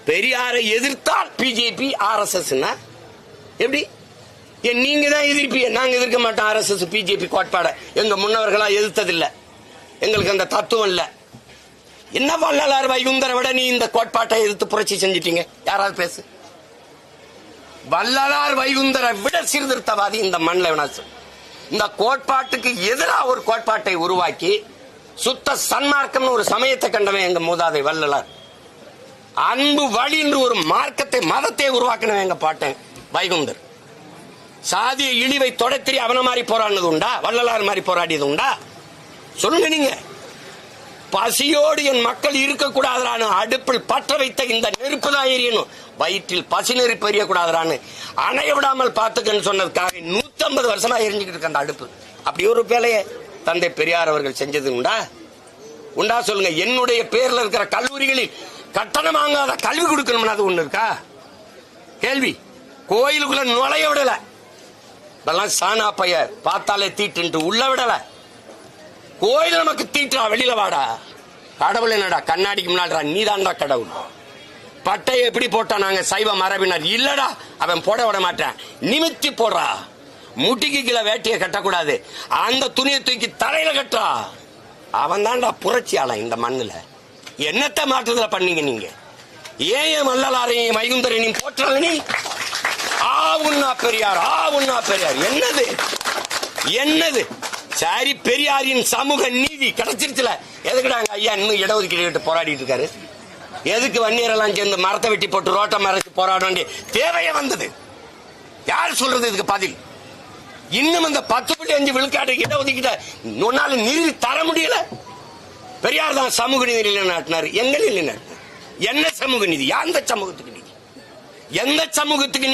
பெரியாரை எதிர்த்தால் BJP RSS எப்படி? நீங்க தான் எதிர்ப்பீங்க, நாங்க எதிர்க்க மாட்டோம். RSS பிஜேபி கோட்பாட எங்க முன்னவர்களா எதிர்த்ததில்லை, எங்களுக்கு அந்த தத்துவம் இல்ல. என்ன வள்ளலார் வைகுந்தரை விட நீ இந்த கோட்பாட்டை எதிர்த்து புரட்சி செஞ்சிட்டீங்க? யாராவது பேசு. வள்ளலார் வைகுந்தரை விட சீர்திருத்தவாதி இந்த மண்ணில். இந்த கோட்பாட்டுக்கு எதிராக ஒரு கோட்பாட்டை உருவாக்கி சுத்த சன்மார்க்கம் ஒரு சமயத்தை கண்டவன் எங்க மூதாதை வள்ளலார். அன்பு வழி என்று ஒரு மார்க்கத்தை மதத்தை உருவாக்கினவன் எங்க பாட்டன் வைகுந்தர். சாதிய இழிவை தொடர்த்தி அவன மாதிரி போராடினது உண்டா? வள்ளலார் மாதிரி போராடியது உண்டா? சொல்லுங்க நீங்க. பசியோடு என் மக்கள் இருக்கக்கூடாதான்னு அடுப்பில் பற்ற வைத்த இந்த நெருப்பு தான் எரியணும், வயிற்றில் பசி நெருப்பு எரியக்கூடாதான்னு அணைய விடாமல் பார்த்துக்கன்னு சொன்னதுக்காக 150 வருஷமா எரிஞ்சுக்கிட்டு இருக்க அந்த அடுப்பு. அப்படி ஒரு வேலையை தந்தை பெரியார் அவர்கள் செஞ்சது உண்டா? உண்டா சொல்லுங்க. என்னுடைய பேர்ல இருக்கிற கல்லூரிகளில் கட்டணம் வாங்காத கல்வி கொடுக்கணும்னு அது ஒண்ணு இருக்கா? கேள்வி. கோயிலுக்குள்ள நுழைய விடல, இதெல்லாம் சாணா பைய பார்த்தாலே தீட்டு உள்ள விடல. கோயில் நமக்கு தீட்டுறா, வெளியில வாடா. கடவுள் என்னடா கண்ணாடிக்கு முன்னாடிடா, நீதான்டா கடவுள். பட்டையை எப்படி போட்டா நாங்க சைவ மரபினர் இல்லடா, அவன் போட விட மாட்டேன். நிமித்தி போடுறா, முட்டிக்கு கீழே வேட்டியை கட்டக்கூடாது, அந்த துணியை தூக்கி தரையில கட்டுறா. அவன் தான்டா புரட்சியாளன் இந்த மண்ணுல. என்னத்தை மாற்றத்துல பண்ணீங்க நீங்க? ஏன் வள்ளலாரையும் வைகுந்தரையும் போற்றல நீ? ஆவுன்னா பெரியார், ஆவுன்னா பெரியார். என்னது என்னது? சரி, பெரியாரின் சமூக நீதி கிடைச்சிருச்சுல, எதுக்குடாங்க ஐயா இன்னும் இடஒதுக்கீடு போராடிட்டு இருக்காரு? எதுக்கு வன்னியரெல்லாம் சேர்ந்து மரத்தை வெட்டி போட்டு ரோட்டை மறைச்சு போராட வேண்டிய தேவையே வந்தது? யார் சொல்றது இதுக்கு பதில்? இன்னும் இந்த 10.5 விழுக்காடு இடஒதுக்கீட ஒன்னால நிறுவி தர முடியல. பெரியார் தான் சமூக நீதி நிலைநாட்டினார். எங்க நிலைநாட்டினார்? என்ன சமூக நீதி? எந்த சமூகத்துக்கு நீதி? எந்த சமூகத்துக்கு நீதி?